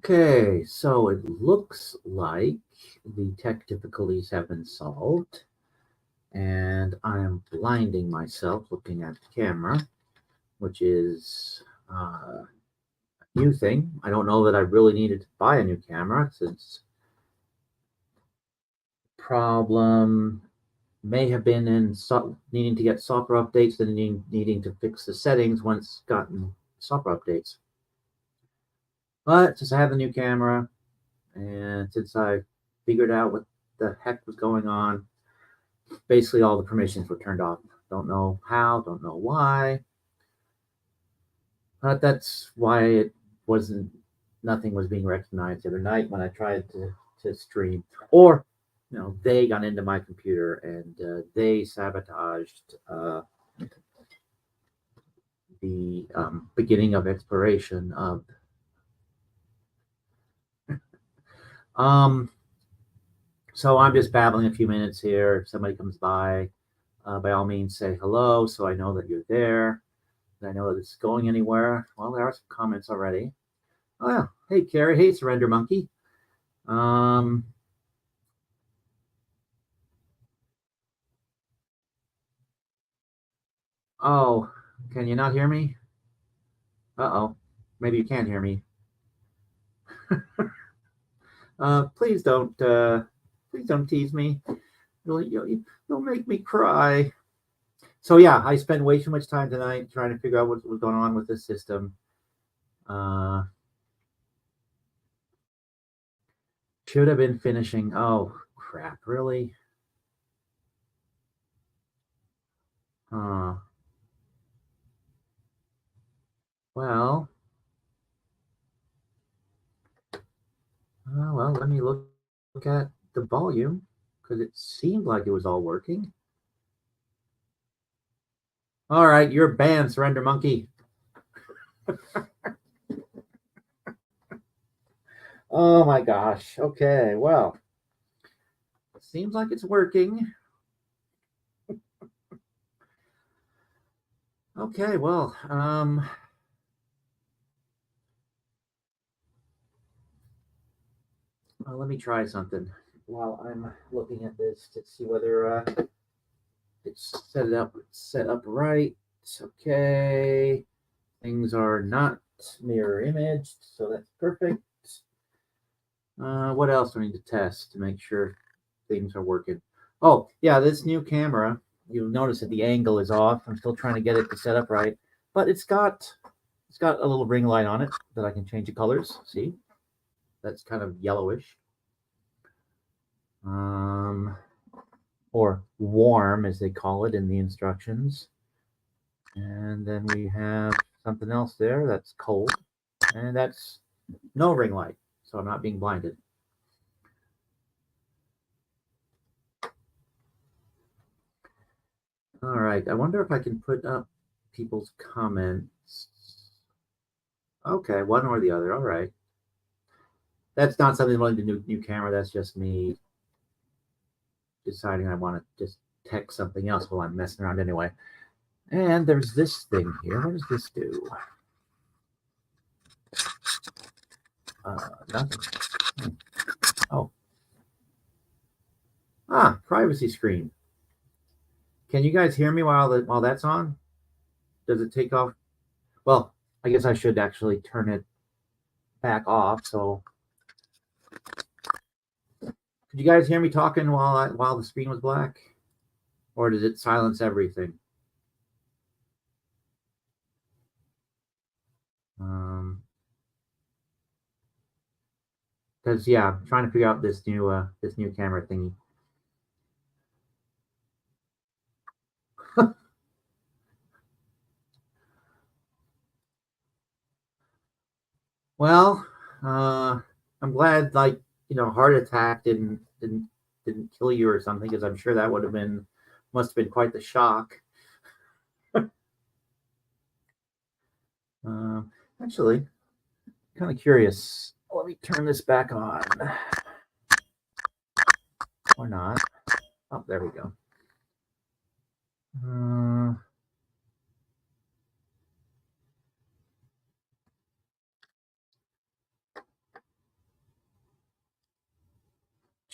Okay, so it looks like the tech difficulties have been solved, and I am blinding myself looking at the camera, which is a new thing. I don't know that I really needed to buy a new camera since problem may have been in needing to get software updates and needing to fix the settings once gotten software updates. But since I have the new camera, and since I figured out what the heck was going on, basically all the permissions were turned off. Don't know how, don't know why. But that's why it wasn't, nothing was being recognized the other night when I tried to stream. Or, they got into my computer and they sabotaged the beginning of exploration of so I'm just babbling a few minutes here. If somebody comes by all means say hello so I know that you're there, and I know that it's going anywhere. Well, there are some comments already. Oh yeah, hey Carrie, hey Surrender Monkey. Oh, can you not hear me? Uh-oh, maybe you can't hear me. Please don't tease me. You'll make me cry. So yeah, I spent way too much time tonight trying to figure out what was going on with this system. Should have been finishing. Oh crap, really? Well, let me look at the volume because it seemed like it was all working. All right, you're banned, Surrender Monkey. Oh my gosh. Okay, well, seems like it's working. Okay, well, let me try something while I'm looking at this to see whether it's set up right. Okay, things are not mirror imaged, so that's perfect. What else do I need to test to make sure things are working? Oh, yeah, this new camera, you'll notice that the angle is off. I'm still trying to get it to set up right, but it's got a little ring light on it that I can change the colors. See? That's kind of yellowish. Or warm, as they call it in the instructions. And then we have something else there that's cold, and that's no ring light, so I'm not being blinded. All right, I wonder if I can put up people's comments. Okay, one or the other. All right. That's not something like the new camera. That's just me deciding I want to just text something else while I'm messing around anyway. And there's this thing here. What does this do? Nothing. Oh. Privacy screen. Can you guys hear me while that's on? Does it take off? Well, I guess I should actually turn it back off. So, could you guys hear me talking while the screen was black, or did it silence everything? Because yeah, I'm trying to figure out this new camera thingy. Well, I'm glad heart attack didn't kill you or something, because I'm sure that must have been quite the shock. Actually, kind of curious. Let me turn this back on. Or not. Oh, there we go.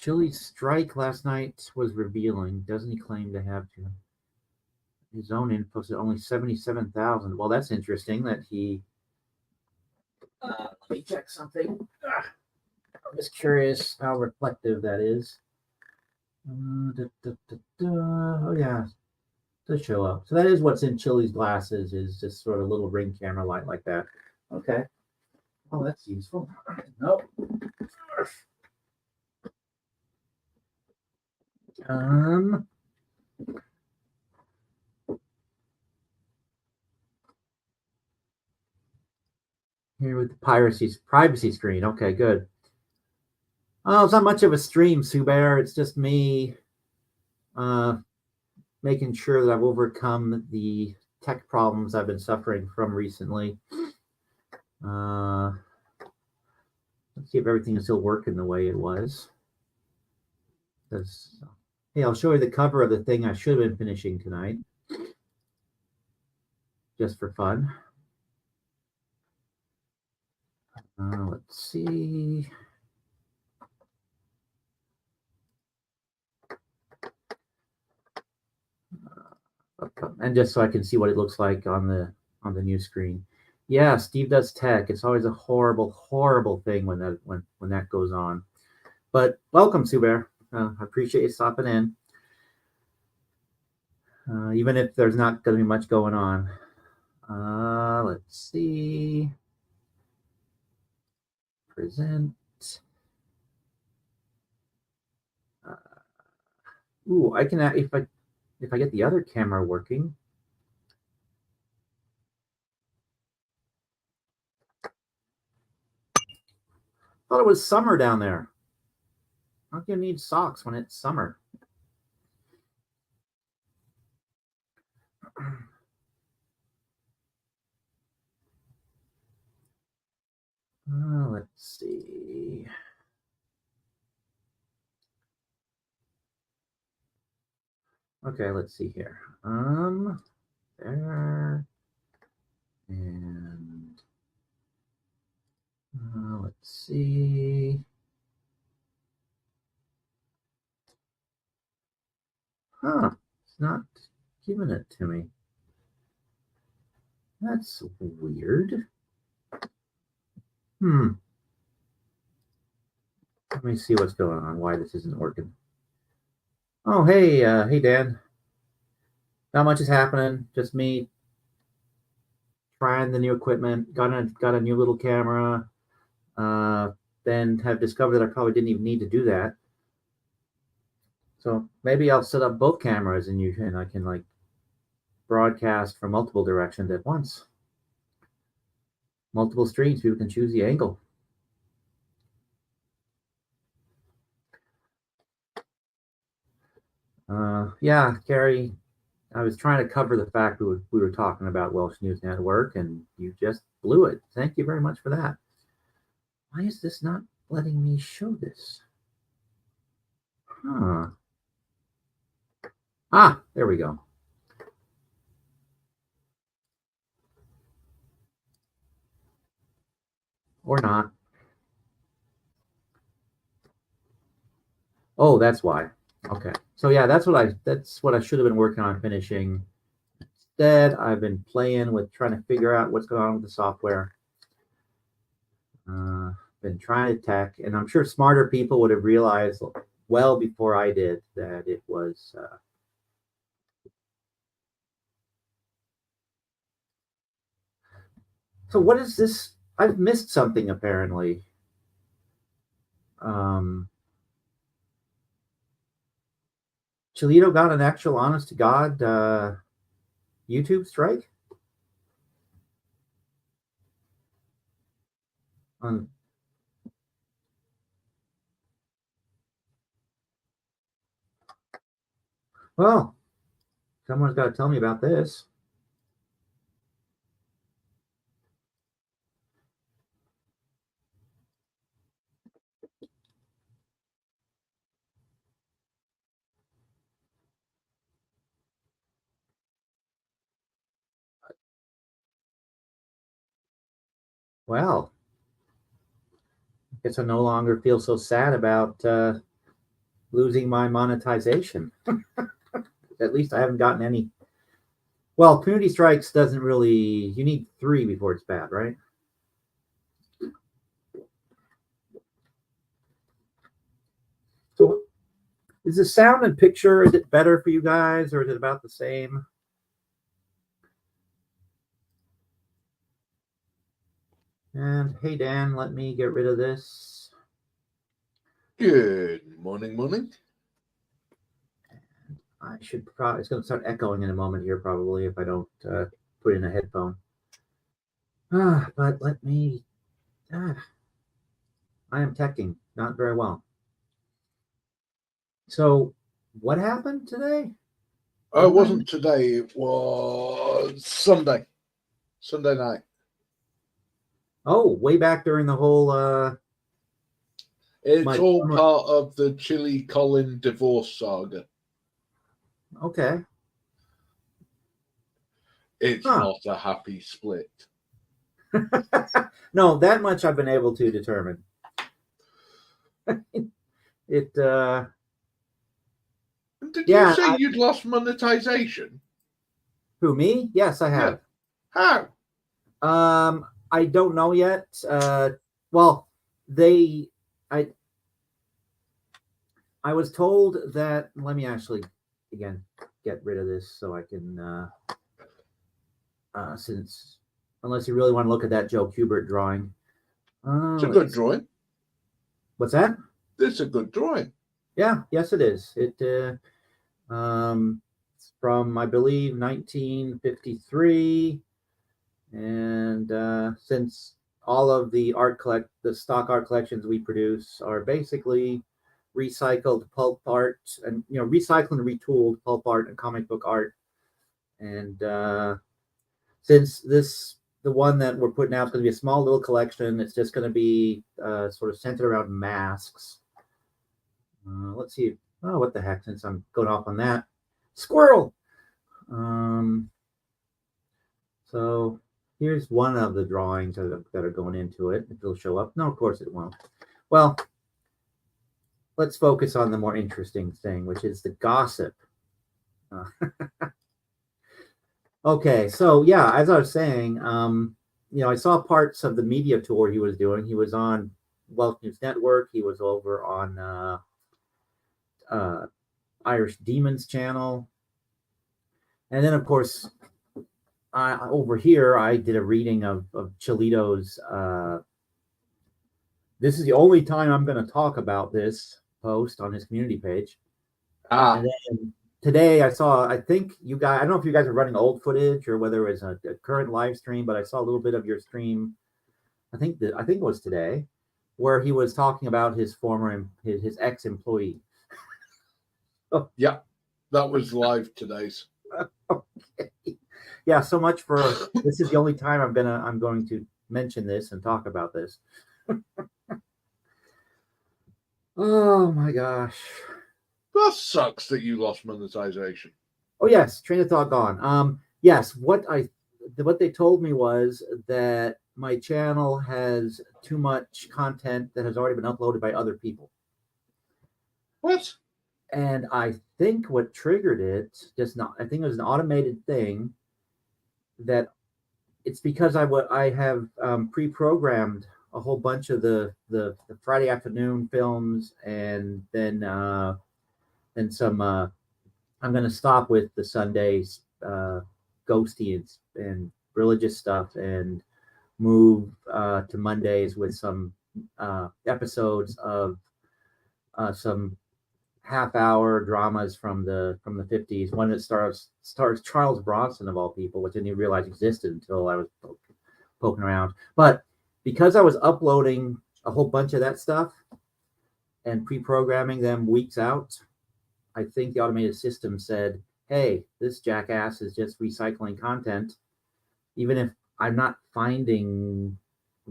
Chile's strike last night was revealing. Doesn't he claim to have his own info said only 77,000? Well, that's interesting that he. Let me check something. I'm just curious how reflective that is. Oh, yeah, does show up. So that is what's in Chile's glasses, is just sort of little ring camera light like that. Okay. Oh, that's useful. Nope. Here with the privacy screen. Okay, good. Oh, it's not much of a stream, Subair. It's just me making sure that I've overcome the tech problems I've been suffering from recently. Let's see if everything is still working the way it was. Hey, I'll show you the cover of the thing I should have been finishing tonight, just for fun. Let's see. And just so I can see what it looks like on the new screen. Yeah, Steve does tech. It's always a horrible, horrible thing when that goes on. But welcome, Subair. I appreciate you stopping in, even if there's not going to be much going on. Let's see. Present. Ooh, I can if I get the other camera working. Thought it was summer down there. How can you need socks when it's summer? Let's see. Okay, let's see here. There. And let's see. Huh, it's not giving it to me. That's weird. Let me see what's going on, why this isn't working. Oh, hey, hey, Dan. Not much is happening. Just me trying the new equipment. Got a new little camera. Then have discovered that I probably didn't even need to do that. So maybe I'll set up both cameras and I can like broadcast from multiple directions at once. Multiple streams, people can choose the angle. Yeah, Carrie, I was trying to cover the fact we were talking about Welsh News Network, and you just blew it. Thank you very much for that. Why is this not letting me show this? Huh. Ah, there we go. Or not. Oh, that's why. Okay. So yeah, that's what I should have been working on finishing. Instead, I've been playing with trying to figure out what's going on with the software. Been trying to tech, and I'm sure smarter people would have realized well before I did that it was. So what is this? I've missed something apparently. Cholito got an actual honest to God YouTube strike? On Well, someone's got to tell me about this. Well, I guess I no longer feel so sad about losing my monetization. At least I haven't gotten any. Well, community strikes doesn't really. You need 3 before it's bad, right? So, is the sound and picture, is it better for you guys, or is it about the same? And hey, Dan, let me get rid of this. Good morning. I should probably, it's going to start echoing in a moment here, probably, if I don't put in a headphone. But let me, I am teching not very well. So, what happened today? It wasn't today, it was Sunday night. Oh, way back during the whole. It's all part of the Chili Colin divorce saga. Okay. It's not a happy split. No, that much I've been able to determine. It. Did you say you'd lost monetization? Who, me? Yes, I have. Yeah. How? I don't know yet. Well, I was told that. Let me actually again get rid of this so I can. Since unless you really want to look at that Joe Kubert drawing. It's a good drawing. What's that? It's a good drawing. Yeah. Yes, it is. It's from, I believe, 1953, and since all of the stock art collections we produce are basically recycled pulp art, and recycled and retooled pulp art and comic book art, and since the one that we're putting out is going to be a small little collection, it's just going to be sort of centered around masks. Let's see. Oh, what the heck? Since I'm going off on that, squirrel. So here's one of the drawings that are going into it. If it'll show up. No, of course it won't. Well, let's focus on the more interesting thing, which is the gossip. Okay, so yeah, as I was saying, I saw parts of the media tour he was doing. He was on Wealth News Network. He was over on Irish Demons channel. And then, of course, over here, I did a reading of Cholito's. This is the only time I'm going to talk about this post on his community page. And then today I think you guys, I don't know if you guys are running old footage or whether it's a current live stream, but I saw a little bit of your stream. I think it was today, where he was talking about his his ex-employee. Yeah, that was live today's. Okay. Yeah, so much for this is the only time I'm going to mention this and talk about this. Oh my gosh. That sucks that you lost monetization. Oh yes, train of thought gone. Yes, what they told me was that my channel has too much content that has already been uploaded by other people. What? And I think what triggered it, I think it was an automated thing that it's because I have pre-programmed a whole bunch of the Friday afternoon films, and then some. I'm going to stop with the Sundays ghosty and religious stuff, and move to Mondays with some episodes of some half-hour dramas from the 50s. One that stars Charles Bronson, of all people, which I didn't realize existed until I was poking around. But because I was uploading a whole bunch of that stuff and pre-programming them weeks out, I think the automated system said, hey, this jackass is just recycling content, even if I'm not finding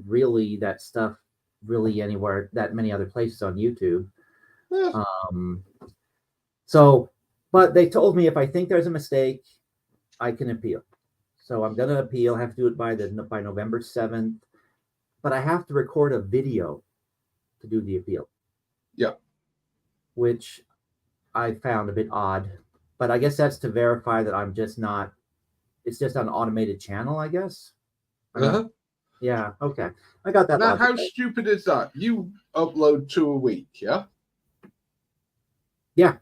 really that stuff really anywhere, that many other places on YouTube. But they told me if I think there's a mistake, I can appeal. So I'm going to appeal. I have to do it by November 7th, but I have to record a video to do the appeal. Yeah. Which I found a bit odd, but I guess that's to verify that I'm just not. It's just an automated channel, I guess. I'm not. Uh-huh. Yeah. Okay. I got that Now, logic. how stupid is that? You upload 2 a week, yeah? Yeah.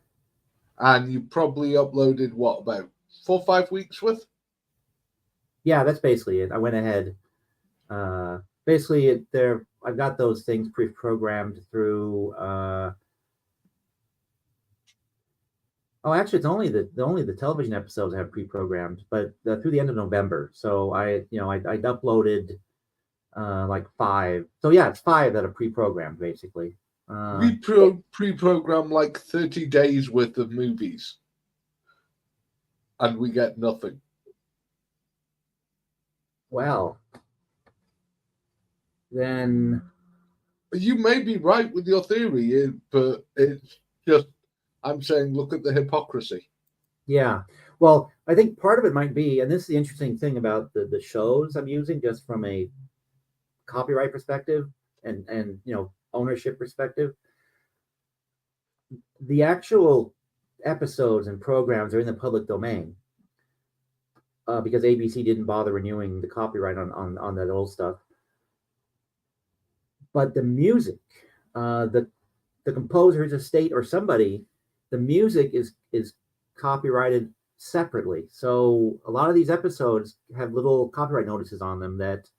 And you probably uploaded what, about 4 or 5 weeks worth? Yeah. That's basically it. I went ahead. Basically, there. I've got those things pre-programmed through. Oh, actually, it's only the television episodes I have pre-programmed, but through the end of November. So I'd uploaded like 5. So yeah, it's 5 that are pre-programmed basically. We pre-program like 30 days worth of movies, and we get nothing. Well, then You may be right with your theory, but it's just, I'm saying, look at the hypocrisy. yeah. Well, I think part of it might be, and this is the interesting thing about the shows I'm using, just from a copyright perspective and ownership perspective. The actual episodes and programs are in the public domain because ABC didn't bother renewing the copyright on that old stuff. But the music, the composer's estate or somebody, the music is copyrighted separately. So a lot of these episodes have little copyright notices on them that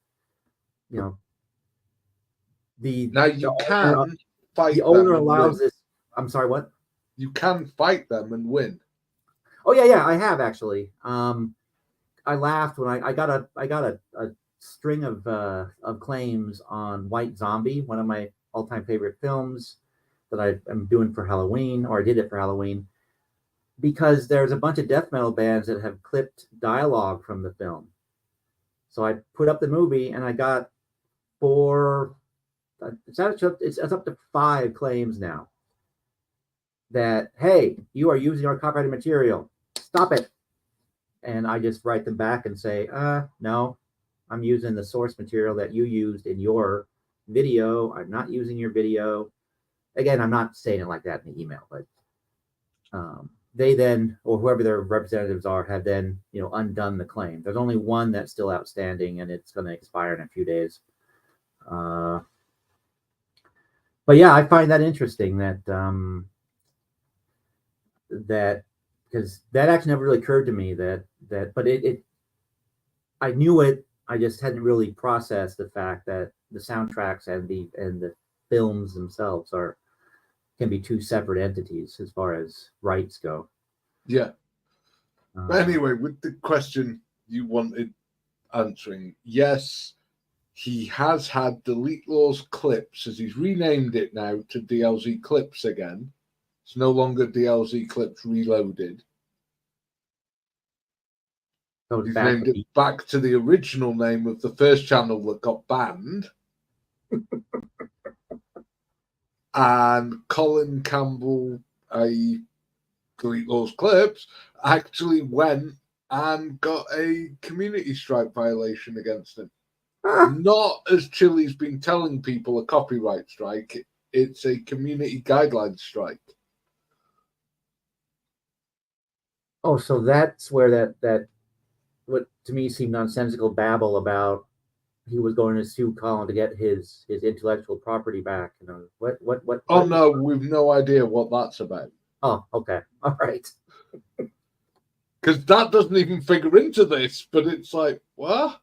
you know the Now, the you owner, can fight the them owner and allows win. this. I'm sorry, what? You can fight them and win. Oh yeah, I have actually. I laughed when I got a string of claims on White Zombie, one of my all-time favorite films that I am doing for Halloween, or I did it for Halloween, because there's a bunch of death metal bands that have clipped dialogue from the film. So I put up the movie and I got 4. It's up to 5 claims now. That hey, you are using our copyrighted material. Stop it. And I just write them back and say, no, I'm using the source material that you used in your video. I'm not using your video. Again, I'm not saying it like that in the email, but they then, or whoever their representatives are, have then undone the claim. There's only one that's still outstanding, and it's going to expire in a few days. But yeah, I find that interesting that because that actually never really occurred to me but it I knew it. I just hadn't really processed the fact that the soundtracks and the films themselves can be 2 separate entities as far as rights go. Yeah. But Uh, anyway, with the question you wanted answering, yes, he has had Delete Laws Clips, as he's renamed it now to DLZ Clips again. It's no longer DLZ Clips Reloaded. so it's He's back to named it back to the original name of the first channel that got banned. And Colin Campbell, a Delete Laws Clips, actually went and got a community strike violation against him. Not, as Chili's been telling people, a copyright strike. It's a community guidelines strike. Oh, so that's where that what to me seemed nonsensical babble about he was going to sue Colin to get his intellectual property back. Oh no, we've no idea what that's about. Oh, okay, all right. Because that doesn't even figure into this, but it's like, what?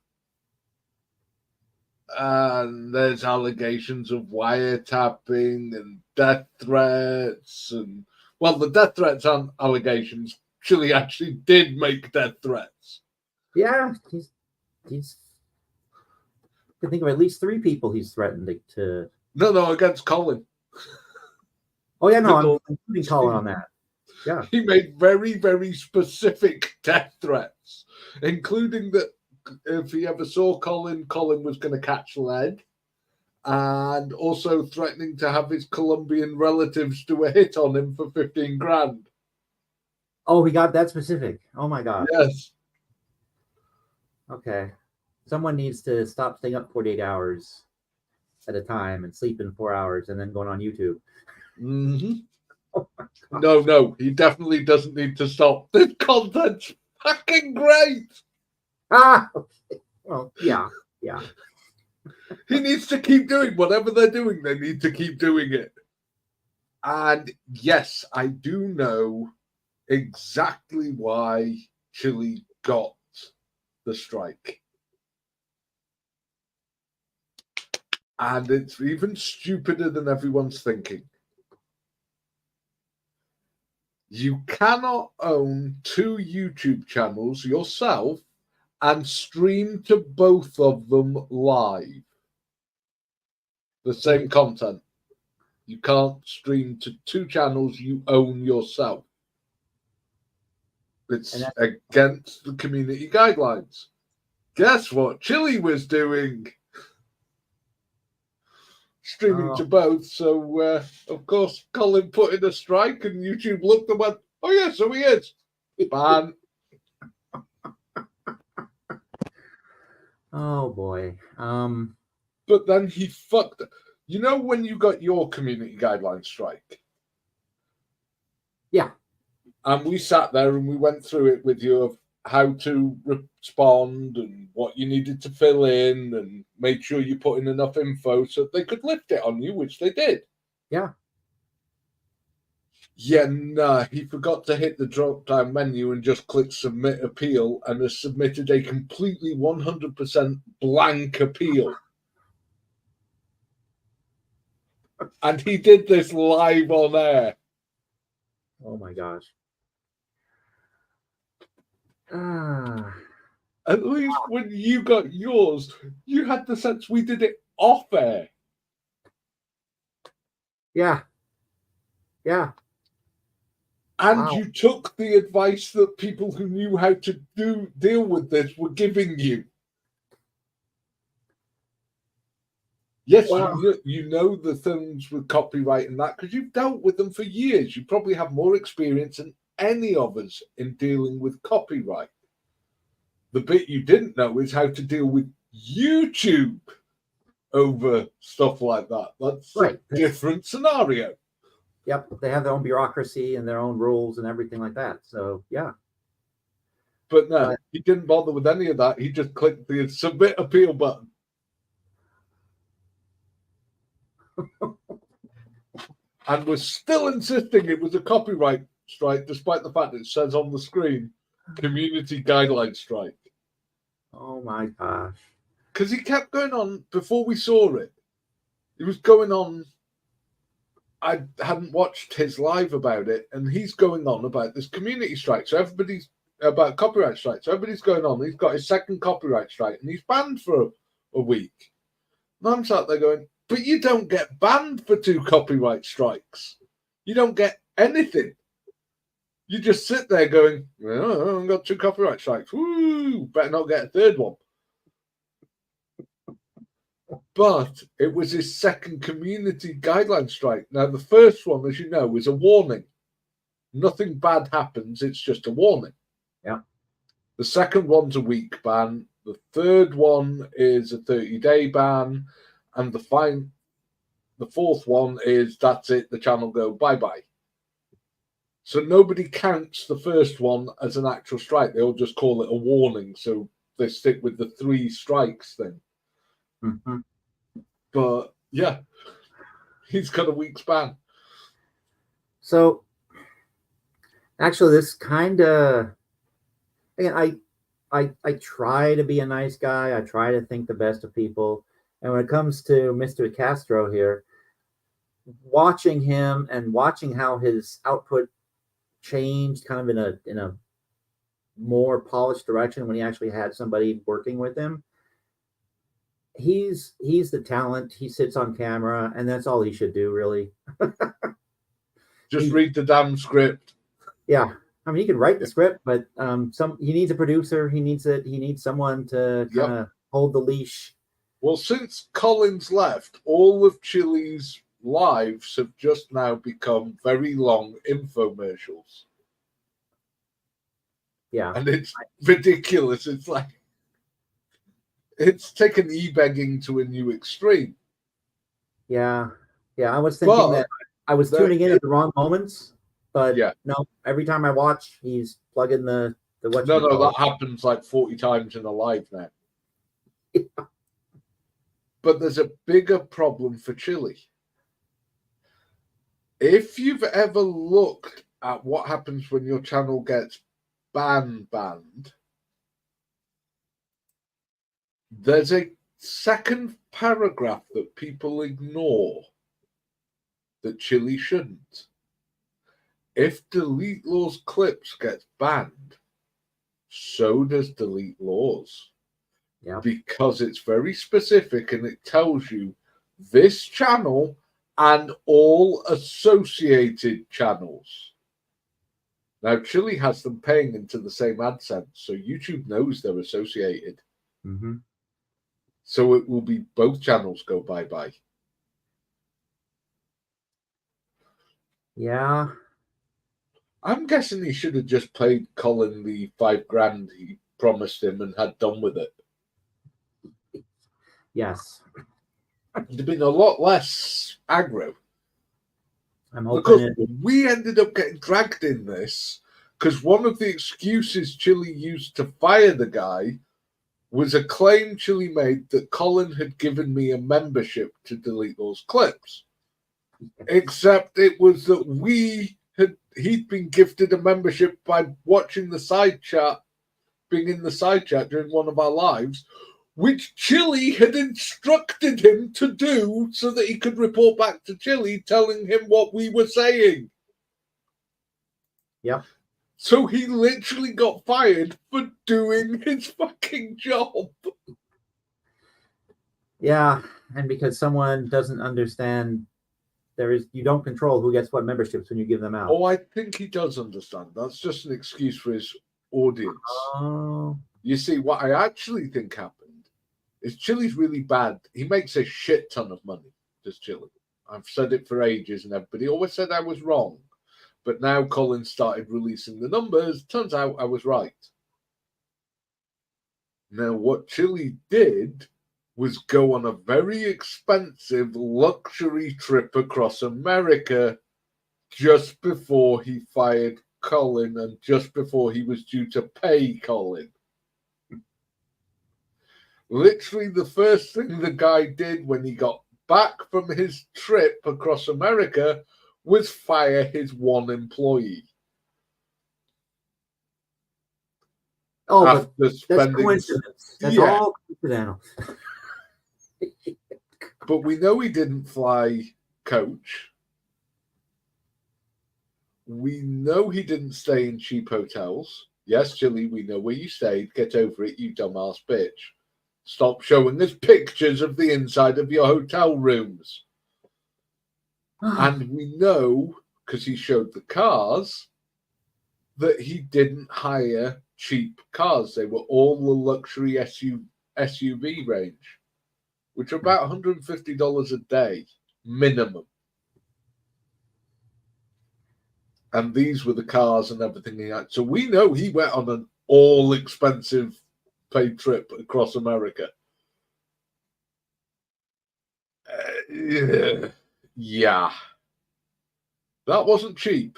And there's allegations of wiretapping and death threats. And, well, the death threats aren't allegations. Chili actually did make death threats. Yeah, he's I can think of at least 3 people he's threatened to. No, against Colin. Oh yeah, no, I'm including Colin on that. Yeah. He made very, very specific death threats, including that if he ever saw Colin, Colin was going to catch lead, and also threatening to have his Colombian relatives do a hit on him for 15 grand. Oh, he got that specific. Oh my God. Yes. Okay. Someone needs to stop staying up 48 hours at a time and sleeping 4 hours and then going on YouTube. Mm-hmm. No, he definitely doesn't need to stop. This content's fucking great. Ah, well, yeah. He needs to keep doing whatever they're doing. They need to keep doing it. And yes, I do know exactly why Chile got the strike. And it's even stupider than everyone's thinking. You cannot own 2 YouTube channels yourself and stream to both of them live. The same content. You can't stream to 2 channels you own yourself. It's against the community guidelines. Guess what Chile was doing? Streaming to both. So, of course, Colin put in a strike and YouTube looked and went, oh, yeah, so he is. Ban. Oh, boy. But then he fucked. You know when you got your community guidelines strike? Yeah. And we sat there and we went through it with you of how to respond and what you needed to fill in and make sure you put in enough info so they could lift it on you, which they did. Yeah. Yeah, nah, he forgot to hit the drop-down menu and just click Submit Appeal and has submitted a completely 100% blank appeal. And he did this live on air. Oh, my gosh. At least when you got yours, you had the sense we did it off air. Yeah. And you took the advice that people who knew how to deal with this were giving you. Yes, you know the things with copyright and that because you've dealt with them for years. You probably have more experience than any of us in dealing with copyright. The bit you didn't know is how to deal with YouTube over stuff like that. That's a different scenario. Yep, they have their own bureaucracy and their own rules and everything like that. So, yeah. But no, he didn't bother with any of that. He just clicked the Submit Appeal button. And was still insisting it was a copyright strike, despite the fact it says on the screen, community guideline strike. Oh my gosh. Because he kept going on before we saw it. He was going on. I hadn't watched his live about it, and he's going on about this community strike. So everybody's about copyright strike. So everybody's going on. He's got his second copyright strike, and he's banned for a week. And I'm sat there going, but you don't get banned for 2 copyright strikes. You don't get anything. You just sit there going, oh, I've got 2 copyright strikes. Woo! Better not get a third one. But it was his second community guideline strike. Now, the first one, as you know, was a warning. Nothing bad happens. It's just a warning. Yeah. The second one's a week ban. The third one is a 30-day ban. And the fourth one is that's it. The channel go bye-bye. So nobody counts the first one as an actual strike. They all just call it a warning. So they stick with the 3 strikes thing. Mm-hmm. But yeah, he's got a week's ban. So actually, this kind of, again, I try to be a nice guy. I try to think the best of people. And when it comes to Mr. Castro here, watching him and watching how his output changed kind of in a more polished direction when he actually had somebody working with him. He's the talent. He sits on camera, and that's all he should do, really. Just read the damn script. Yeah, I mean, he can write the script, but he needs a producer. He needs someone to kind of hold the leash. Well, since Colin's left, all of Chile's lives have just now become very long infomercials. Yeah, and it's ridiculous. It's like it's taken e-begging to a new extreme. Yeah, I was thinking that I was tuning in at the wrong moments, but Yeah. no, every time I watch, he's plugging the No, whatchamacallit. that happens like 40 times in a live now. But there's a bigger problem for Chili. If you've ever looked at what happens when your channel gets banned, there's a second paragraph that people ignore that Chili shouldn't. If Delete Laws clips gets banned, so does Delete Laws. Yeah. Because it's very specific and it tells you this channel and all associated channels. Now, Chili has them paying into the same AdSense, so YouTube knows they're associated. Mm-hmm. So it will be both channels go bye-bye. Yeah. I'm guessing he should have just paid Colin the $5,000 he promised him and had done with it. Yes. It'd have been a lot less aggro. I'm Because hoping we ended up getting dragged in this because one of the excuses Chili used to fire the guy was a claim Chili made that Colin had given me a membership to delete those clips. Except it was that he'd been gifted a membership by watching the side chat, being in the side chat during one of our lives, which Chili had instructed him to do so that he could report back to Chili telling him what we were saying. Yeah. So he literally got fired for doing his fucking job. Yeah, and because someone doesn't understand, you don't control who gets what memberships when you give them out. Oh, I think he does understand. That's just an excuse for his audience. Oh. You see, what I actually think happened is Chili's really bad. He makes a shit ton of money, does Chili. I've said it for ages, and everybody always said I was wrong. But now Colin started releasing the numbers. Turns out I was right. Now, what Chili did was go on a very expensive luxury trip across America just before he fired Colin and just before he was due to pay Colin. Literally, the first thing the guy did when he got back from his trip across America was fire his one employee. Oh, After but that's coincidence. That's all coincidental. But we know he didn't fly coach. We know he didn't stay in cheap hotels. Yes, Chili, we know where you stayed. Get over it, you dumbass bitch. Stop showing us pictures of the inside of your hotel rooms. And we know, because he showed the cars, that he didn't hire cheap cars. They were all the luxury SUV range, which are about $150 a day minimum. And these were the cars and everything he had. So we know he went on an all-expensive paid trip across America. Yeah. That wasn't cheap.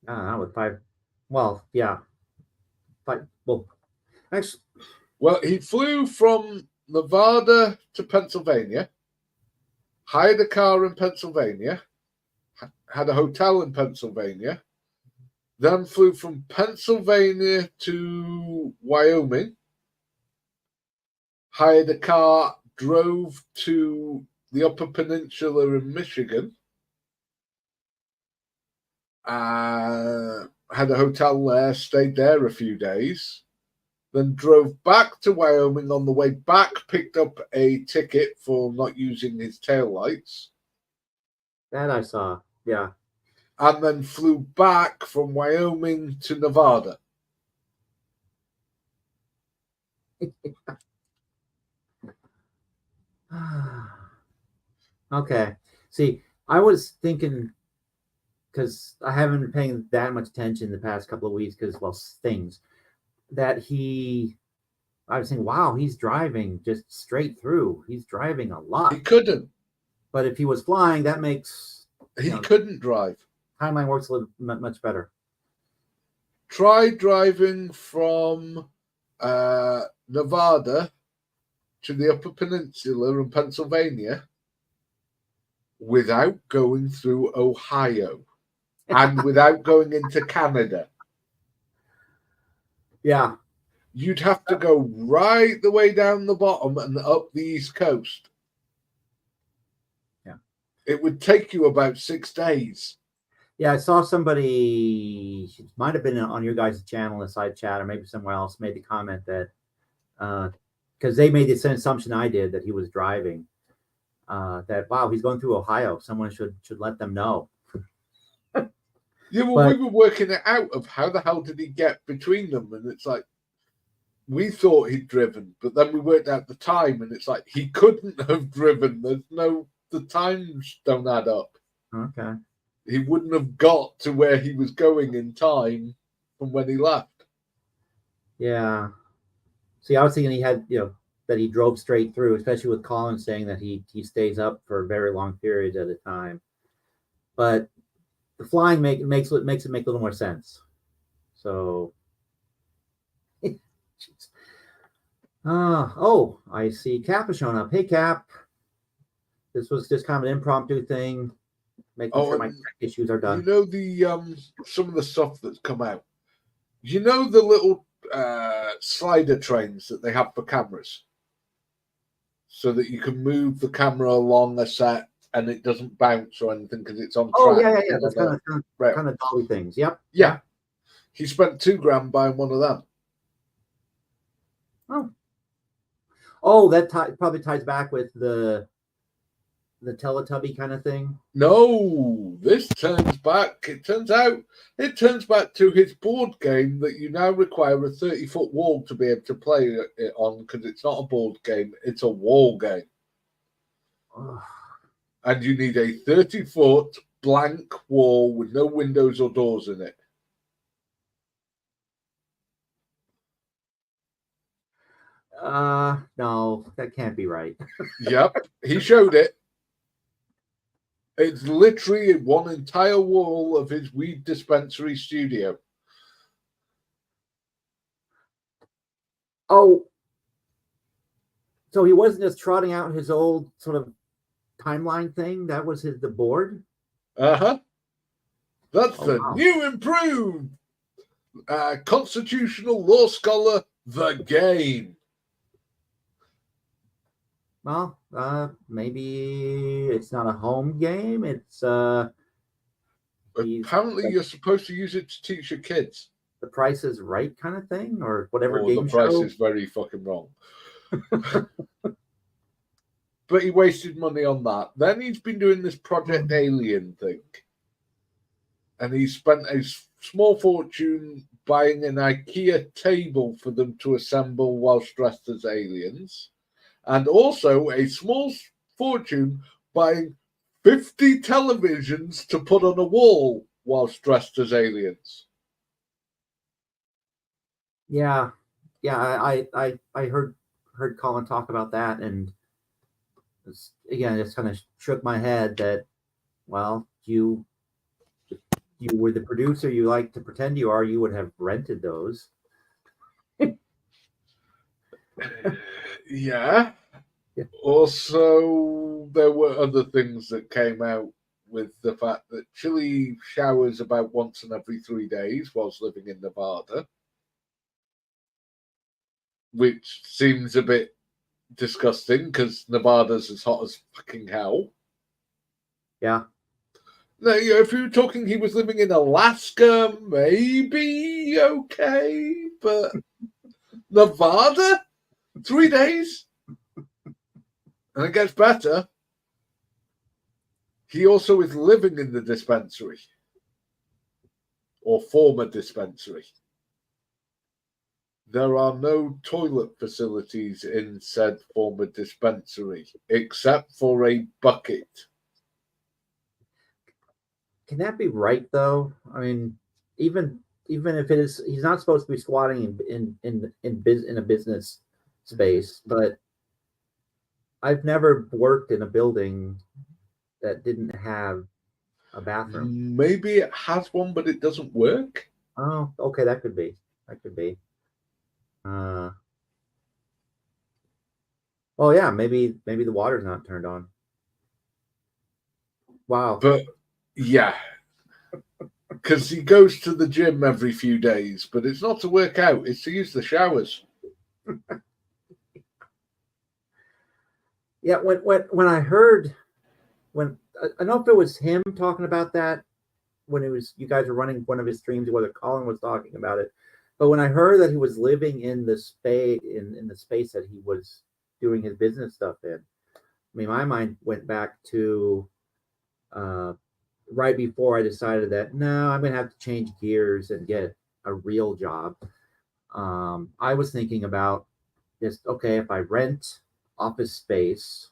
That was five. Well, yeah. Well, actually. Well, he flew from Nevada to Pennsylvania, hired a car in Pennsylvania, had a hotel in Pennsylvania, then flew from Pennsylvania to Wyoming, hired a car, drove to the Upper Peninsula in Michigan, had a hotel there, stayed there a few days, then drove back to Wyoming. On the way back, picked up a ticket for not using his taillights. That I saw, yeah. And then flew back from Wyoming to Nevada. Okay. See, I was thinking, because I haven't been paying that much attention the past couple of weeks because, well, things, that I was saying, wow, he's driving just straight through. He's driving a lot. He couldn't. But if he was flying, that makes He couldn't drive. Timeline works a little much better. Try driving from Nevada to the Upper Peninsula in Pennsylvania without going through Ohio and without going into Canada. Yeah. You'd have to go right the way down the bottom and up the East Coast. Yeah. It would take you about 6 days. Yeah, I saw somebody, it might have been on your guys' channel, a side chat, or maybe somewhere else, made the comment that, because they made the same assumption I did, that he was driving, that, wow, he's going through Ohio. Someone should let them know. Yeah, well, we were working it out of how the hell did he get between them, and it's like, we thought he'd driven, but then we worked out the time, and it's like, he couldn't have driven. The times don't add up. Okay. He wouldn't have got to where he was going in time from when he left. Yeah. See, I was thinking he had, that he drove straight through, especially with Colin saying that he stays up for very long periods at a time. But the flying makes it make a little more sense. So, I see Cap has shown up. Hey, Cap. This was just kind of an impromptu thing, making sure my issues are done. You know the some of the stuff that's come out. You know the little slider trains that they have for cameras, so that you can move the camera along a set and it doesn't bounce or anything because it's on track. Yeah. That's kind of dolly things. Yep. Yeah. He spent $2,000 buying one of them. That probably ties back with the Teletubby kind of thing. No, this turns back. It turns back to his board game that you now require a 30-foot wall to be able to play it on, because it's not a board game, it's a wall game. And you need a 30-foot blank wall with no windows or doors in it. No, that can't be right. Yep, he showed it. It's literally one entire wall of his weed dispensary studio. Oh, so he wasn't just trotting out his old sort of timeline thing? That was the board? Uh-huh. That's the new improved constitutional law scholar, the game. Well, maybe it's not a home game. It's apparently you're supposed to use it to teach your kids. The Price is Right kind of thing, or whatever game the Price is very fucking wrong. But he wasted money on that. Then he's been doing this Project Alien thing. And he spent a small fortune buying an IKEA table for them to assemble whilst dressed as aliens. And also a small fortune buying 50 televisions to put on a wall whilst dressed as aliens. Yeah. I heard Colin talk about that, and again, just kind of shook my head that, well, you were the producer. You like to pretend you are. You would have rented those. Yeah. Also, there were other things that came out with the fact that Chile showers about once in every 3 days whilst living in Nevada, which seems a bit disgusting because Nevada's as hot as fucking hell. Yeah. Now, if you were talking he was living in Alaska, maybe okay, but Nevada? 3 days? And it gets better. He also is living in the dispensary. Or former dispensary. There are no toilet facilities in said former dispensary, except for a bucket. Can that be right, though? I mean, even if it is, he's not supposed to be squatting in a business space, but I've never worked in a building that didn't have a bathroom. Maybe it has one, but it doesn't work. Oh, okay, that could be. That could be. Uh, well, yeah, maybe the water's not turned on. Wow. But yeah, because he goes to the gym every few days, but it's not to work out; it's to use the showers. Yeah, when I heard when I don't know if it was him talking about that when it was you guys were running one of his streams, or whether Colin was talking about it, but when I heard that he was living in the space in the space that he was doing his business stuff in, I mean, my mind went back to uh, right before I decided that no, I'm gonna have to change gears and get a real job. I was thinking about just okay, if I rent office space,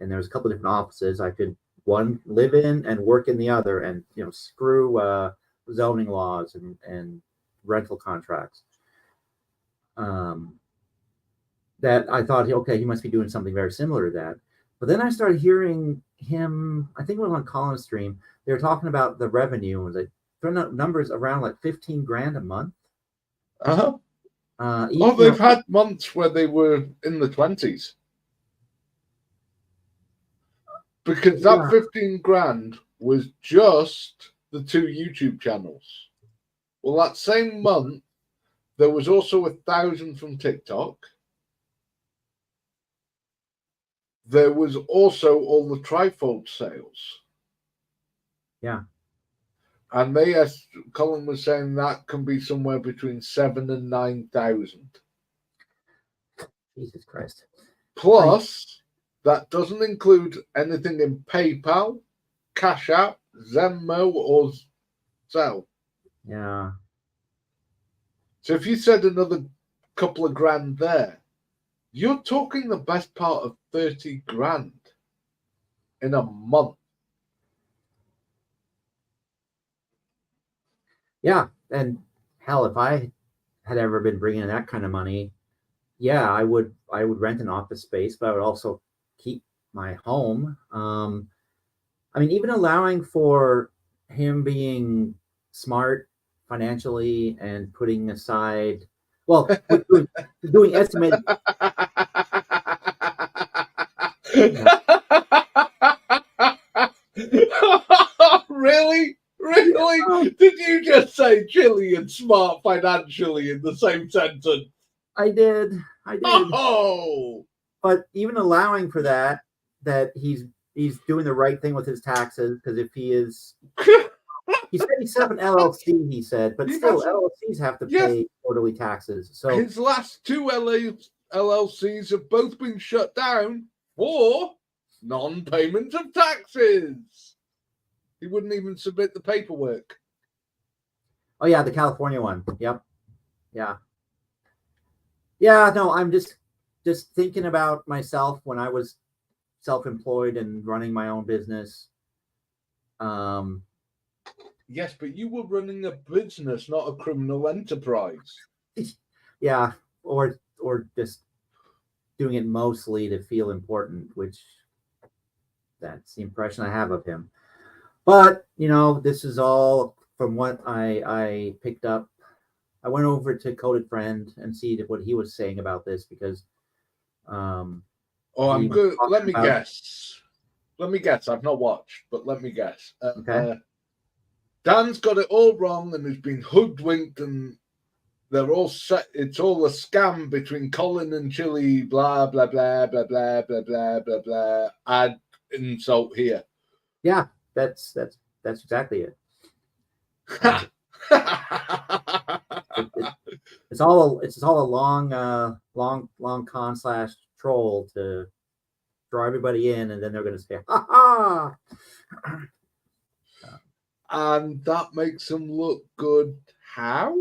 and there's a couple of different offices, I could one live in and work in the other, and screw zoning laws and rental contracts. Um, that I thought, okay, he must be doing something very similar to that. But then I started hearing him. I think it was on Colin's stream. They were talking about the revenue, and was like throwing out numbers around like 15 grand a month. Uh-huh. Each, Oh, they've had months where they were in the 20s. Because that 15 grand was just the 2 YouTube channels. Well, that same month, there was also 1,000 from TikTok. There was also all the trifold sales. Yeah. And Colin was saying that can be somewhere between 7,000 and 9,000. Jesus Christ. Plus, that doesn't include anything in PayPal, Cash App, Venmo, or Zelle. Yeah. So if you said another couple of grand there, you're talking the best part of 30 grand in a month. Yeah. And hell, if I had ever been bringing in that kind of money, yeah, I would rent an office space, but I would also keep my home. I mean, even allowing for him being smart financially and putting aside, well, doing estimated. Really? Really? Yeah, Did you just say chilly and smart financially in the same sentence? I did. Oh! But even allowing for that he's doing the right thing with his taxes, because if he said he set up an LLC, he said, but still LLCs have to pay quarterly taxes. So his last 2 LLCs have both been shut down for non-payment of taxes. He wouldn't even submit the paperwork. oh yeah, the California one. Yep. Yeah. Yeah, no, I'm just thinking about myself when I was self-employed and running my own business. Yes, but you were running a business, not a criminal enterprise. Yeah, or just doing it mostly to feel important, which that's the impression I have of him. But this is all from what I picked up. I went over to Coded Friend and see what he was saying about this, because I'm good. Let me guess. I've not watched, but let me guess. Okay. Dan's got it all wrong and has been hoodwinked, and they're all set. It's all a scam between Colin and Chili. Blah blah blah blah blah blah blah blah blah. Add insult here. Yeah, that's exactly it. It's all a long con / troll to draw everybody in, and then they're going to say ha ha. And that makes them look good. How?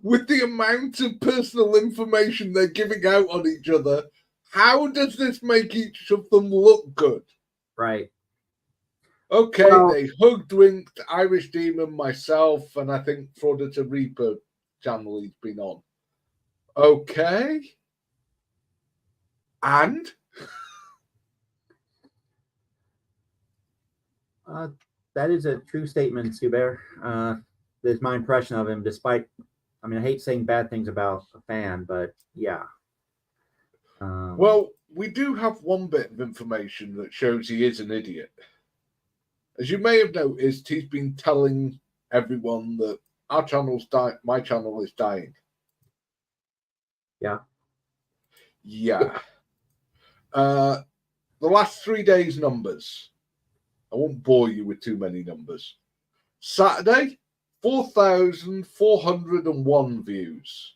With the amount of personal information they're giving out on each other, how does this make each of them look good? Right. Okay, they hoodwinked Irish Demon, myself, and I think Fraudita Reaper channel he's been on. Okay. And That is a true statement, Suber. That's my impression of him. Despite, I mean, I hate saying bad things about a fan, but yeah. Well, we do have one bit of information that shows he is an idiot. As you may have noticed, he's been telling everyone that our channel's my channel is dying. Yeah. Yeah. The last 3 days' numbers. I won't bore you with too many numbers. Saturday, 4,401 views.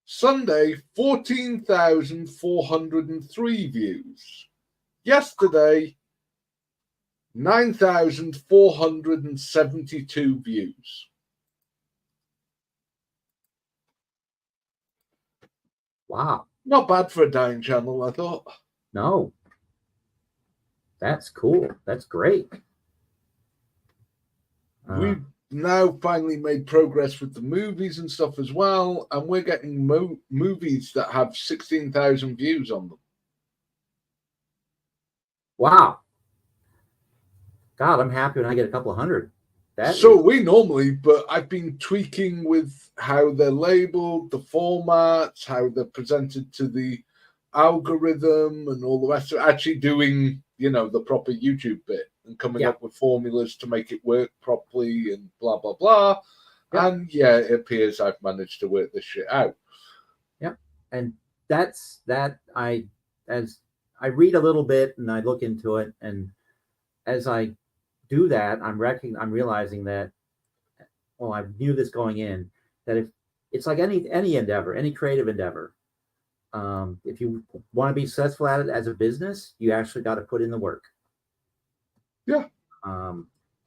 Sunday, 14,403 views. Yesterday, 9,472 views. Wow. Not bad for a dying channel, I thought. No. That's cool. That's great. We've now finally made progress with the movies and stuff as well, and we're getting movies that have 16,000 views on them. Wow. God, I'm happy when I get a couple of hundred. We normally, but I've been tweaking with how they're labeled, the formats, how they're presented to the algorithm, and all the rest of it. Actually doing, the proper YouTube bit and coming up with formulas to make it work properly and blah, blah, blah. Yeah. And it appears I've managed to work this shit out. Yeah. And as I read a little bit and I look into it, and as I do that, I'm realizing that, well, I knew this going in, that if it's like any endeavor, any creative endeavor, if you want to be successful at it as a business, you actually got to put in the work. Yeah.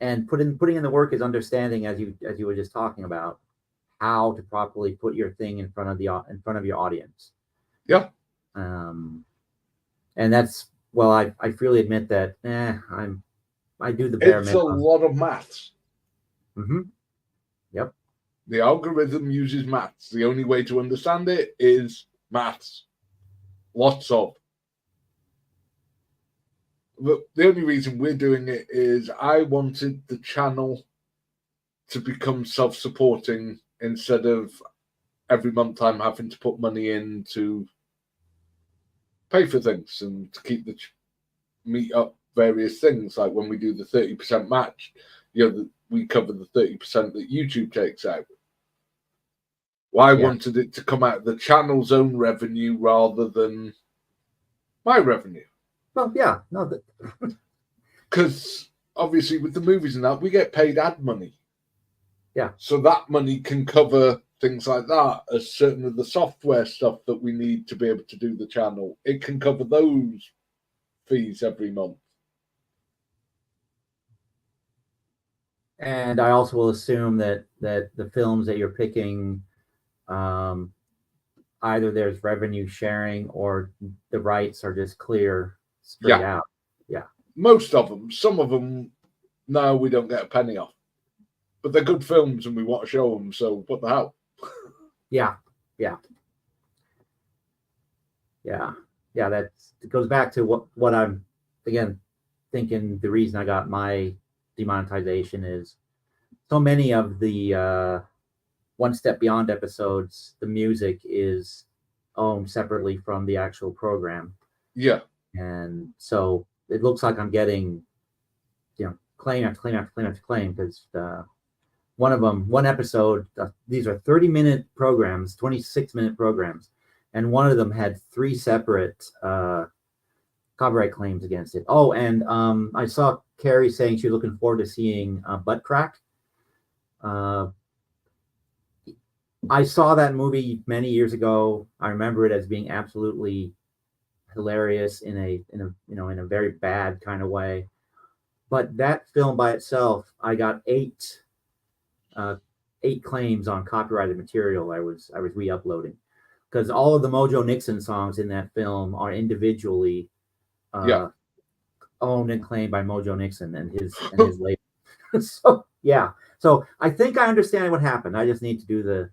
And putting in the work is understanding, as you were just talking about, how to properly put your thing in front of your audience. Yeah. And that's, well, I freely admit that I do the bare minimum. It's a lot of maths. Mm-hmm. Yep. The algorithm uses maths. The only way to understand it is maths. Lots of. But the only reason we're doing it is I wanted the channel to become self-supporting instead of every month I'm having to put money in to pay for things and to keep the meet up various things. Like when we do the 30% match, we cover the 30% that YouTube takes out. Well, I wanted it to come out of the channel's own revenue rather than my revenue. Well, yeah, no, because obviously with the movies and that, we get paid ad money. Yeah. So that money can cover things like that, as certain of the software stuff that we need to be able to do the channel. It can cover those fees every month. And I also will assume that the films that you're picking, either there's revenue sharing or the rights are just clear straight out. Yeah. Most of them. Some of them, no, we don't get a penny off. But they're good films and we want to show them, so what the hell? Yeah. That goes back to what I'm, again, thinking the reason I got my demonetization is so many of the One Step Beyond episodes, the music is owned separately from the actual program. Yeah. And so it looks like I'm getting, claim after claim after claim after claim, because one episode, these are 30-minute programs, 26-minute programs, and one of them had 3 separate copyright claims against it. Oh, and I saw Carrie saying she was looking forward to seeing Butt Crack. I saw that movie many years ago. I remember it as being absolutely hilarious in a very bad kind of way. But that film by itself, I got 8 claims on copyrighted material I was re-uploading, because all of the Mojo Nixon songs in that film are individually owned and claimed by Mojo Nixon and his label. So I think I understand what happened. I just need to do the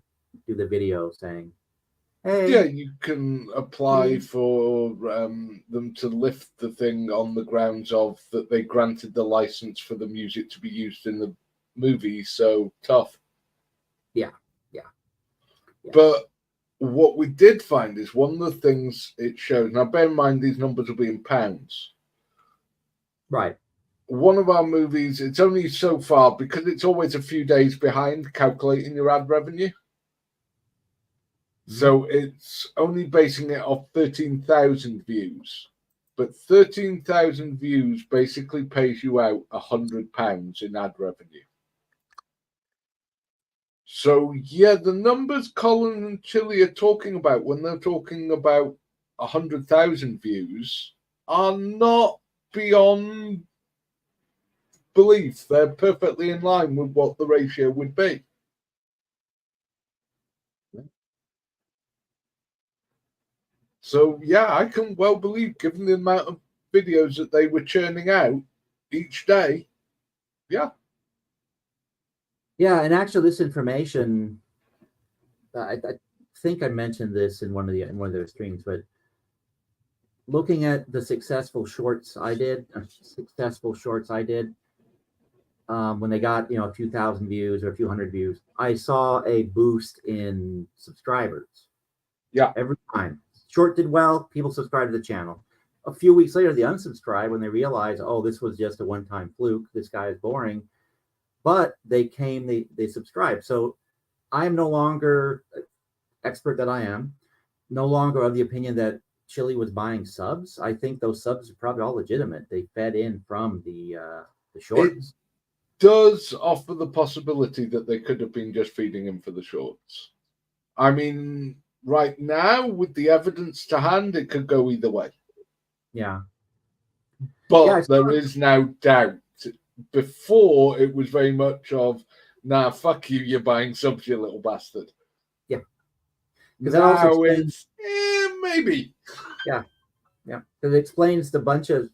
video saying Hey, Yeah, you can apply for them to lift the thing on the grounds of that they granted the license for the music to be used in the movie, so tough. yeah, yeah, yeah. But what we did find is one of the things it shows. Now, bear in mind these numbers will be in pounds. Right. One of our movies, it's only so far because it's always a few days behind calculating your ad revenue. Mhm. So it's only basing it off 13,000 views. But 13,000 views basically pays you out £100 in ad revenue. So, yeah, the numbers Colin and Chili are talking about when they're talking about 100,000 views are not beyond belief. They're perfectly in line with what the ratio would be. So, yeah, I can well believe, given the amount of videos that they were churning out each day, yeah. Yeah, and actually, this information, I think I mentioned this in one of their streams, but looking at the successful shorts I did, when they got a few thousand views or a few hundred views, I saw a boost in subscribers Yeah. every time. Short did well, people subscribed to the channel. A few weeks later, they unsubscribed when they realized, oh, this was just a one-time fluke. This guy is boring. But they subscribed. So I'm no longer expert that I am, no longer of the opinion that Chili was buying subs. I think those subs are probably all legitimate. They fed in from the It shorts. does offer the possibility that they could have been just feeding him for the shorts. I mean, right now, with the evidence to hand, it could go either way. Yeah. Yeah. But there is now doubt. Before, it was very much of, nah, fuck you, you're buying subs, you little bastard. Yeah. Because that also Now explains. it's, maybe. Yeah. Yeah. Because it explains the bunch of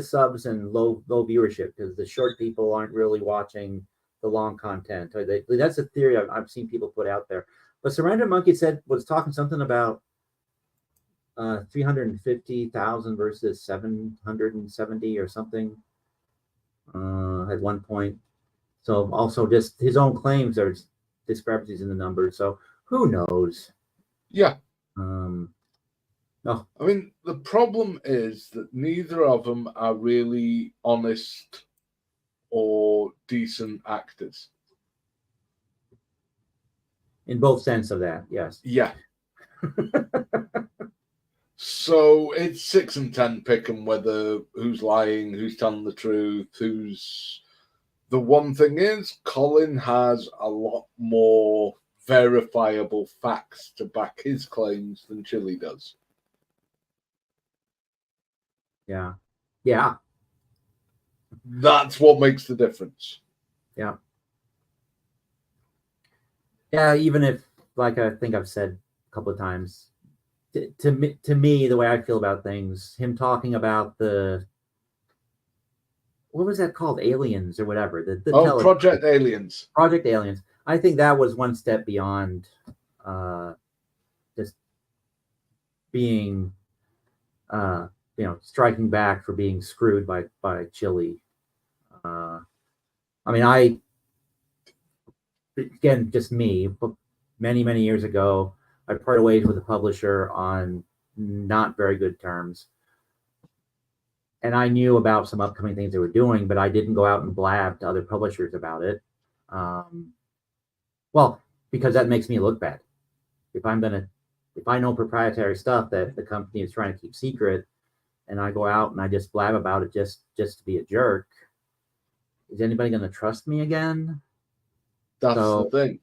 subs and low viewership because the short people aren't really watching the long content. That's a theory I've seen people put out there. But Surrender Monkey was talking something about 350,000 versus 770 or something at one point. So also just his own claims are discrepancies in the numbers. So who knows? Yeah. No. I mean, the problem is that neither of them are really honest or decent actors. In both sense of that, yes. Yeah. So it's 6 and 10 picking whether who's lying, who's telling the truth, who's. The one thing is, Colin has a lot more verifiable facts to back his claims than Chili does. Yeah. Yeah. That's what makes the difference. Yeah. Yeah. Even if, like I think I've said a couple of times, to me, the way I feel about things, him talking about what was that called? Aliens or whatever. Project Aliens. Project Aliens. I think that was one step beyond just being, striking back for being screwed by Chili. I mean, again, just me, but many years ago, I parted ways with a publisher on not very good terms. And I knew about some upcoming things they were doing, but I didn't go out and blab to other publishers about it. Well, because that makes me look bad. If I know proprietary stuff that the company is trying to keep secret, and I go out and I just blab about it just to be a jerk, is anybody going to trust me again? That's the thing.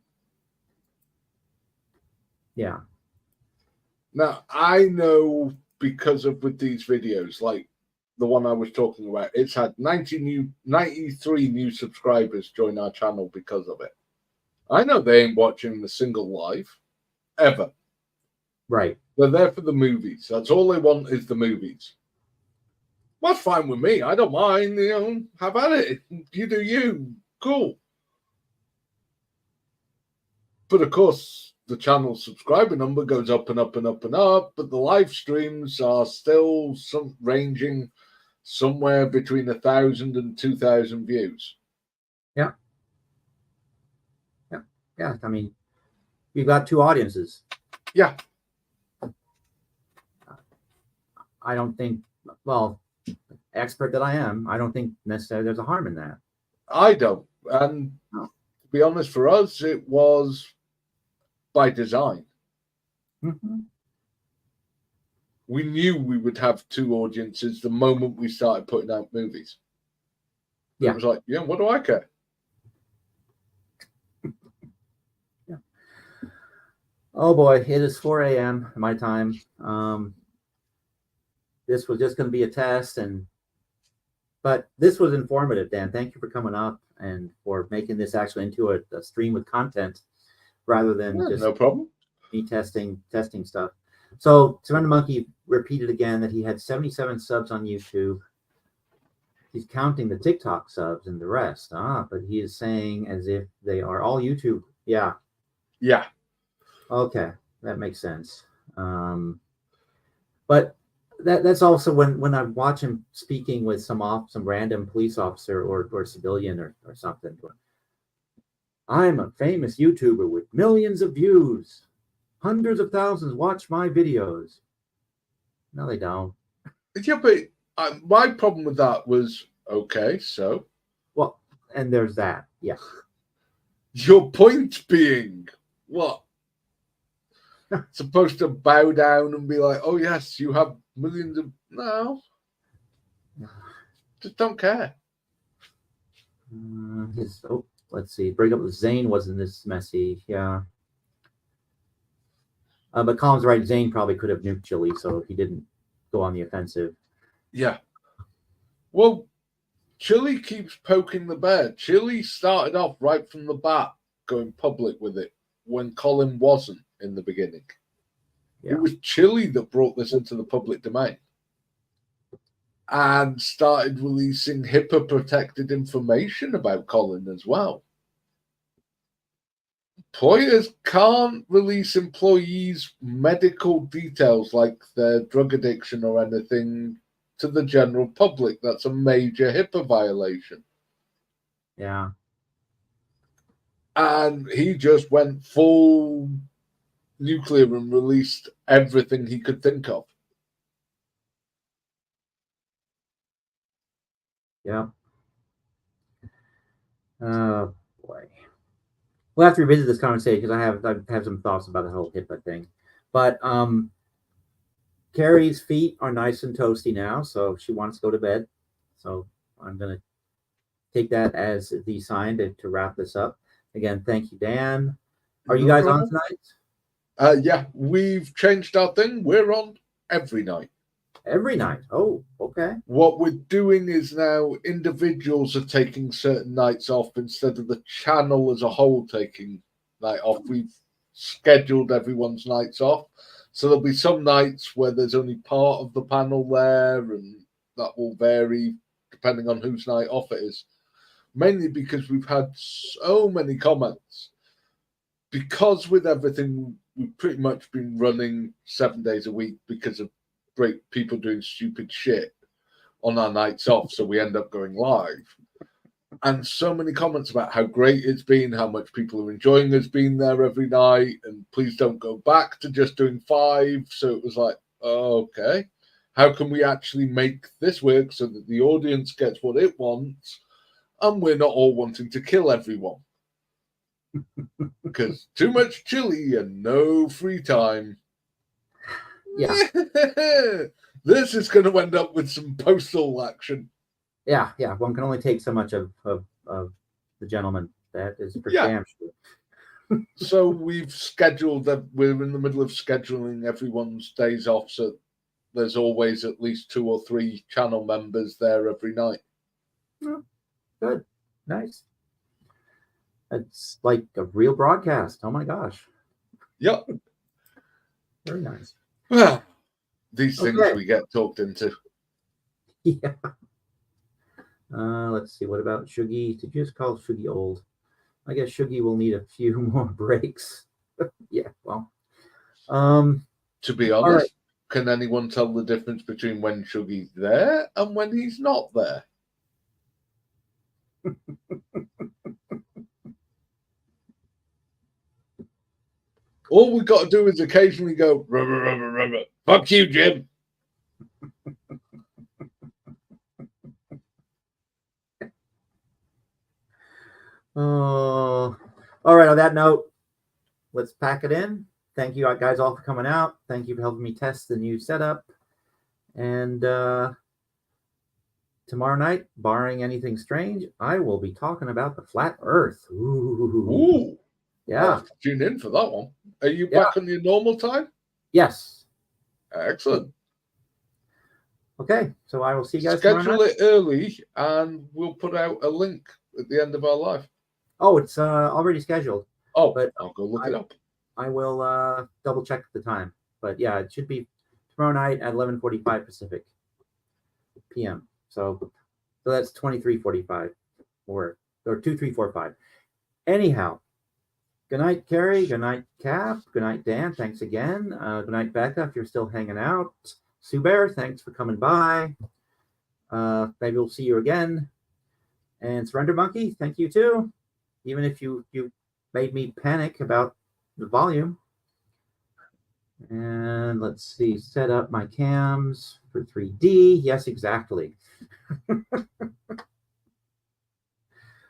Yeah. Now, I know because of with these videos, like the one I was talking about, it's had 93 new subscribers join our channel because of it. I know they ain't watching the single live, ever. Right. They're there for the movies. That's all they want is the movies. That's fine with me. I don't mind. Have at it. You do you. Cool. But of course, the channel's subscriber number goes up and up and up and up, but the live streams are still ranging somewhere between 1,000 and 2,000 views. Yeah. I mean, you've got two audiences. Yeah. I don't think, well, expert that I am, I don't think necessarily there's a harm in that. I don't. And to be honest, for us, it was by design. Mm-hmm. We knew we would have two audiences the moment we started putting out movies. Yeah. It was like, yeah, what do I care? Yeah. Oh boy, it is 4 a.m. my time. This was just going to be a test, but this was informative, Dan. Thank you for coming up and for making this actually into a stream with content rather than just no problem. Me testing stuff. So Surrender Monkey repeated again that he had 77 subs on YouTube. He's counting the TikTok subs and the rest. But he is saying as if they are all YouTube. Yeah. Okay, that makes sense. But that's also when I watch him speaking with some random police officer or civilian or something. I'm a famous YouTuber with millions of views. Hundreds of thousands watch my videos. No, they don't. Yeah, but my problem with that was, okay, so. Well, and there's that. Yeah. Your point being, what? Supposed to bow down and be like, oh, yes, you have millions of. No. Just don't care. Let's see. Break up with Zane wasn't this messy. Yeah. But Colin's right. Zane probably could have nuked Chili, so he didn't go on the offensive. Yeah. Well, Chili keeps poking the bear. Chili started off right from the bat going public with it when Colin wasn't in the beginning. Yeah. It was Chili that brought this into the public domain and started releasing HIPAA-protected information about Colin as well. Employers can't release employees' medical details like their drug addiction or anything to the general public. That's a major HIPAA violation. Yeah. And he just went full nuclear and released everything he could think of. Yeah. Oh boy. We'll have to revisit this conversation because I have some thoughts about the whole HIPAA thing. But Carrie's feet are nice and toasty now, so she wants to go to bed. So I'm gonna take that as the sign to wrap this up. Again, thank you, Dan. Are you guys on tonight? Yeah, we've changed our thing. We're on every night. Every night. Oh, okay. What we're doing is now individuals are taking certain nights off instead of the channel as a whole taking night off. We've scheduled everyone's nights off. So there'll be some nights where there's only part of the panel there, and that will vary depending on whose night off it is. Mainly because we've had so many comments. Because with everything, we've pretty much been running 7 days a week because of people doing stupid shit on our nights off, so we end up going live. And so many comments about how great it's been, how much people are enjoying us being there every night, and please don't go back to just doing 5. So it was like, oh, okay, how can we actually make this work so that the audience gets what it wants and we're not all wanting to kill everyone? Because too much chili and no free time. Yeah. This is going to end up with some postal action. Yeah. One can only take so much of the gentleman. That is for damn sure. So we've scheduled that we're in the middle of scheduling everyone's days off, so there's always at least 2 or 3 channel members there every night. Oh, good. Nice. It's like a real broadcast. Oh my gosh. Yep. Very nice. Well, these things we get talked into. Yeah. Let's see. What about Shuggy? Did you just call Shuggy old? I guess Shuggy will need a few more breaks. Yeah, well, to be all honest, right. can anyone tell the difference between when Shuggy's there and when he's not there? All we got to do is occasionally go, rubber, rubber, rubber. Fuck you, Jim. Oh, all right. On that note, let's pack it in. Thank you guys all for coming out. Thank you for helping me test the new setup. And tomorrow night, barring anything strange, I will be talking about the flat Earth. Ooh. Yeah. I'll have to tune in for that one. Are you Yeah. back on your normal time? Yes. Excellent. Okay. So I will see you guys Schedule tomorrow night. it early and we'll put out a link at the end of our live. Oh, it's already scheduled. Oh, but I'll go look it up. I will double check the time. But yeah, it should be tomorrow night at 11:45 Pacific p.m. So that's 23:45 or 23:45. Anyhow, good night, Carrie. Good night, Cap. Good night, Dan. Thanks again. Good night, Becca, if you're still hanging out. Sue Bear, thanks for coming by. Maybe we'll see you again. And Surrender Monkey, thank you too. Even if you made me panic about the volume. And let's see, set up my cams for 3D. Yes, exactly.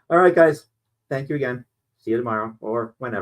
All right, guys. Thank you again. See you tomorrow or whenever.